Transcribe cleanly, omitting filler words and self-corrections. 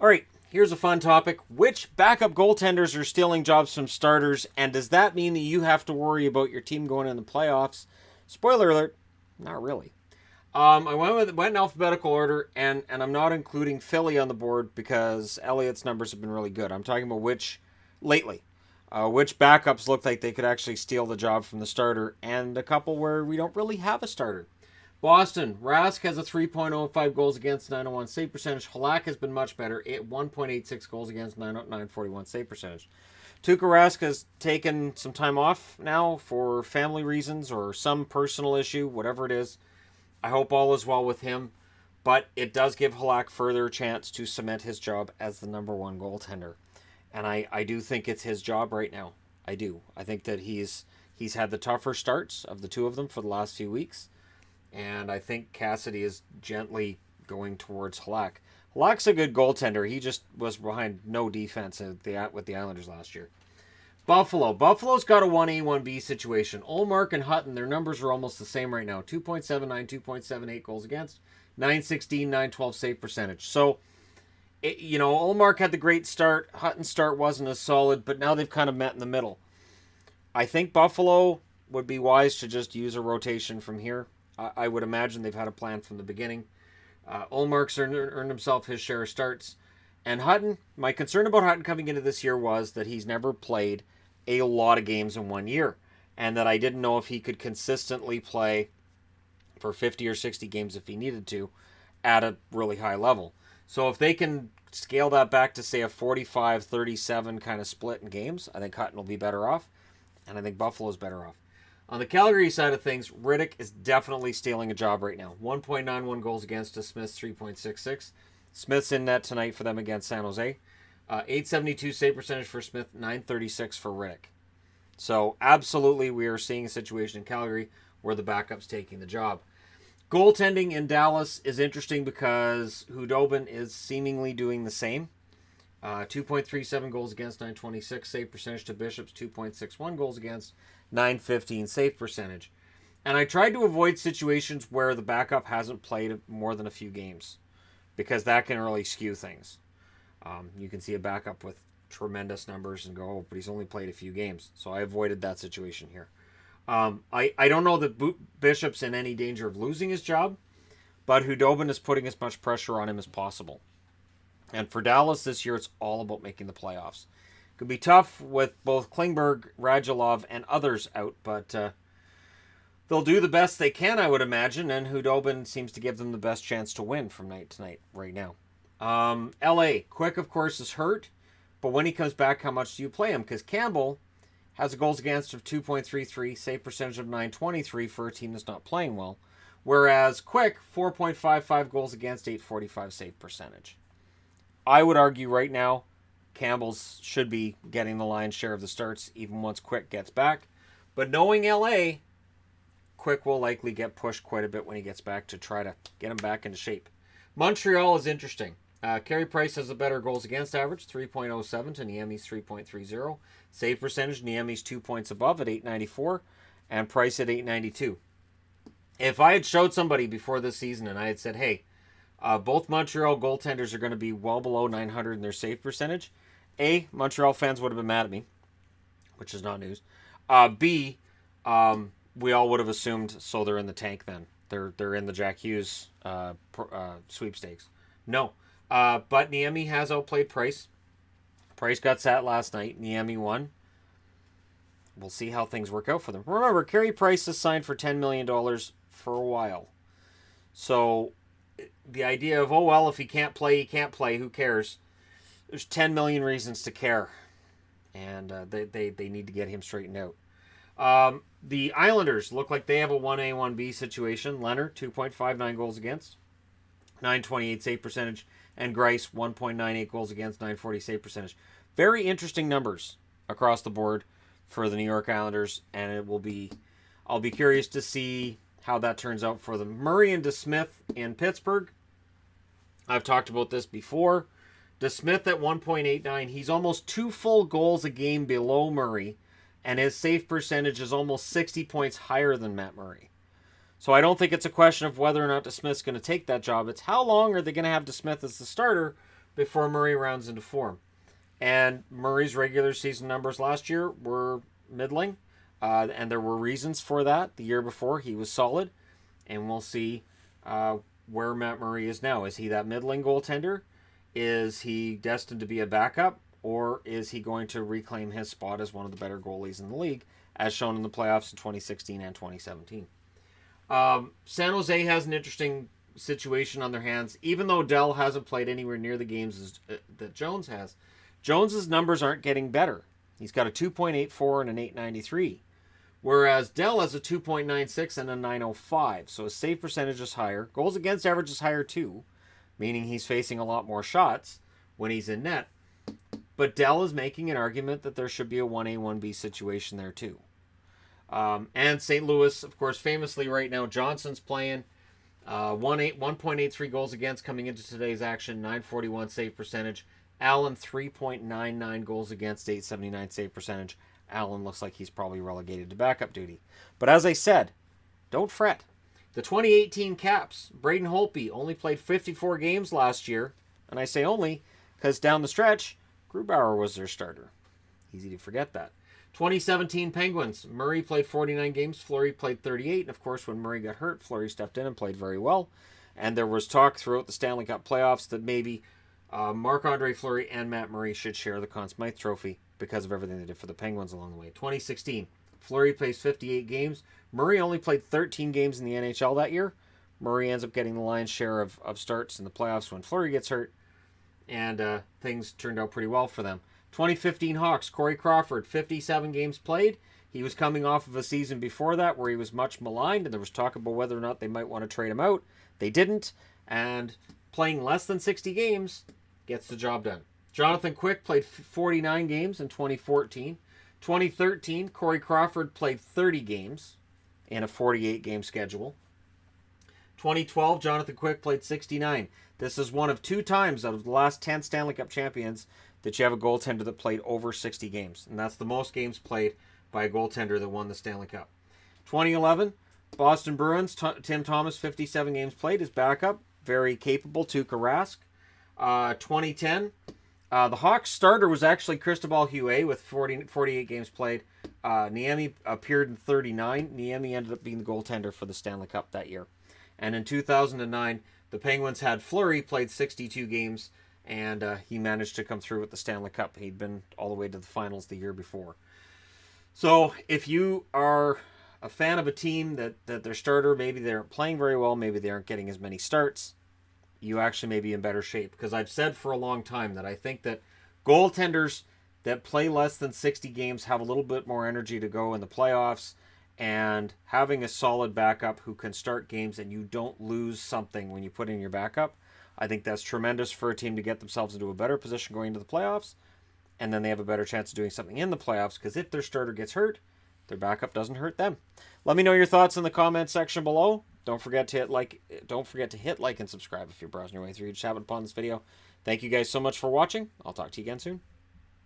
All right, here's a fun topic. Which backup goaltenders are stealing jobs from starters, and does that mean that you have to worry about your team going in the playoffs? Spoiler alert, not really. I went in alphabetical order, and I'm not including Philly on the board because Elliott's numbers have been really good. I'm talking about which backups look like they could actually steal the job from the starter, and a couple where we don't really have a starter. Boston, Rask has a 3.05 goals against, 901 save percentage. Halak has been much better, 1.86 goals against, 941 save percentage. Tuukka Rask has taken some time off now for family reasons or some personal issue, whatever it is. I hope all is well with him, but it does give Halak further chance to cement his job as the number one goaltender. And I do think it's his job right now. I do. I think that he's had the tougher starts of the two of them for the last few weeks. And I think Cassidy is gently going towards Halak. Halak's a good goaltender. He just was behind no defense with the Islanders last year. Buffalo. Buffalo's got a 1A, 1B situation. Ullmark and Hutton, their numbers are almost the same right now. 2.79, 2.78 goals against, 916, 912 save percentage. So, Ullmark had the great start. Hutton's start wasn't as solid, but now they've kind of met in the middle. I think Buffalo would be wise to just use a rotation from here. I would imagine they've had a plan from the beginning. Ullmark's earned himself his share of starts. And Hutton, my concern about Hutton coming into this year was that he's never played a lot of games in 1 year. And that I didn't know if he could consistently play for 50 or 60 games if he needed to at a really high level. So if they can scale that back to, say, a 45-37 kind of split in games, I think Hutton will be better off. And I think Buffalo's better off. On the Calgary side of things, Riddick is definitely stealing a job right now. 1.91 goals against to Smith's 3.66. Smith's in net tonight for them against San Jose. 872 save percentage for Smith, 936 for Riddick. So absolutely we are seeing a situation in Calgary where the backup's taking the job. Goaltending in Dallas is interesting because Hudobin is seemingly doing the same. 2.37 goals against, 926 save percentage to Bishop's 2.61 goals against, 915 save percentage. And I tried to avoid situations where the backup hasn't played more than a few games because that can really skew things. You can see a backup with tremendous numbers and go, oh, but he's only played a few games. So I avoided that situation here. I don't know that Bishop's in any danger of losing his job, but Hudobin is putting as much pressure on him as possible. And for Dallas this year, it's all about making the playoffs. It could be tough with both Klingberg, Radulov, and others out, but they'll do the best they can, I would imagine, and Hudobin seems to give them the best chance to win from night to night right now. LA, Quick, of course, is hurt, but when he comes back, how much do you play him? Because Campbell has a goals against of 2.33, save percentage of 923 for a team that's not playing well, whereas Quick, 4.55 goals against, 845 save percentage. I would argue right now, Campbell's should be getting the lion's share of the starts even once Quick gets back. But knowing LA, Quick will likely get pushed quite a bit when he gets back to try to get him back into shape. Montreal is interesting. Carey Price has a better goals against average, 3.07 to Niemi's 3.30. Save percentage, Niemi's 2 points above at 894 and Price at 892. If I had showed somebody before this season and I had said, hey, both Montreal goaltenders are going to be well below 900 in their save percentage, A, Montreal fans would have been mad at me, which is not news. B, we all would have assumed, so they're in the tank then. They're in the Jack Hughes sweepstakes. No. But Niemi has outplayed Price. Price got sat last night. Niemi won. We'll see how things work out for them. Remember, Carey Price is signed for $10 million for a while. So the idea of, oh, well, if he can't play, he can't play. Who cares? There's 10 million reasons to care. And they need to get him straightened out. The Islanders look like they have a 1A, 1B situation. Leonard, 2.59 goals against, 928 save percentage. And Grice, 1.98 goals against, 940 save percentage. Very interesting numbers across the board for the New York Islanders. And I'll be curious to see how that turns out for them. Murray and DeSmith in Pittsburgh. I've talked about this before. DeSmith at 1.89. He's almost 2 full goals a game below Murray. And his save percentage is almost 60 points higher than Matt Murray. So I don't think it's a question of whether or not DeSmith's going to take that job. It's how long are they going to have DeSmith as the starter before Murray rounds into form. And Murray's regular season numbers last year were middling, and there were reasons for that. The year before, he was solid, and we'll see where Matt Murray is now. Is he that middling goaltender? Is he destined to be a backup, or is he going to reclaim his spot as one of the better goalies in the league, as shown in the playoffs in 2016 and 2017? San Jose has an interesting situation on their hands. Even though Dell hasn't played anywhere near the games that Jones has, Jones's numbers aren't getting better. He's got a 2.84 and an 893, whereas Dell has a 2.96 and a 905. So his save percentage is higher. Goals against average is higher too, meaning he's facing a lot more shots when he's in net. But Dell is making an argument that there should be a 1A, 1B situation there too. And St. Louis, of course, famously right now, Johnson's playing 1.83 goals against coming into today's action, 941 save percentage. Allen, 3.99 goals against, 879 save percentage. Allen looks like he's probably relegated to backup duty. But as I said, don't fret. The 2018 Caps, Braden Holtby, only played 54 games last year. And I say only because down the stretch, Grubauer was their starter. Easy to forget that. 2017 Penguins, Murray played 49 games, Fleury played 38. And of course, when Murray got hurt, Fleury stepped in and played very well. And there was talk throughout the Stanley Cup playoffs that maybe Marc-Andre Fleury and Matt Murray should share the Conn Smythe Trophy because of everything they did for the Penguins along the way. 2016, Fleury plays 58 games. Murray only played 13 games in the NHL that year. Murray ends up getting the lion's share of starts in the playoffs when Fleury gets hurt, and things turned out pretty well for them. 2015 Hawks, Corey Crawford, 57 games played. He was coming off of a season before that where he was much maligned, and there was talk about whether or not they might want to trade him out. They didn't, and playing less than 60 games gets the job done. Jonathan Quick played 49 games in 2014. 2013, Corey Crawford played 30 games in a 48-game schedule. 2012, Jonathan Quick played 69. This is one of 2 times out of the last 10 Stanley Cup champions that you have a goaltender that played over 60 games. And that's the most games played by a goaltender that won the Stanley Cup. 2011, Boston Bruins, Tim Thomas, 57 games played, his backup. Very capable, Tuukka Rask. 2010, the Hawks starter was actually Cristobal Huet with 48 games played. Niemi appeared in 39. Niemi ended up being the goaltender for the Stanley Cup that year. And in 2009, the Penguins had Fleury, played 62 games, and he managed to come through with the Stanley Cup. He'd been all the way to the finals the year before. So if you are a fan of a team that their starter, maybe they aren't playing very well, maybe they aren't getting as many starts, you actually may be in better shape. Because I've said for a long time that I think that goaltenders that play less than 60 games have a little bit more energy to go in the playoffs, and having a solid backup who can start games and you don't lose something when you put in your backup, I think that's tremendous for a team to get themselves into a better position going into the playoffs, and then they have a better chance of doing something in the playoffs, because if their starter gets hurt, their backup doesn't hurt them. Let me know your thoughts in the comments section below. Don't forget to hit like and subscribe if you're browsing your way through. You just happened upon this video. Thank you guys so much for watching. I'll talk to you again soon.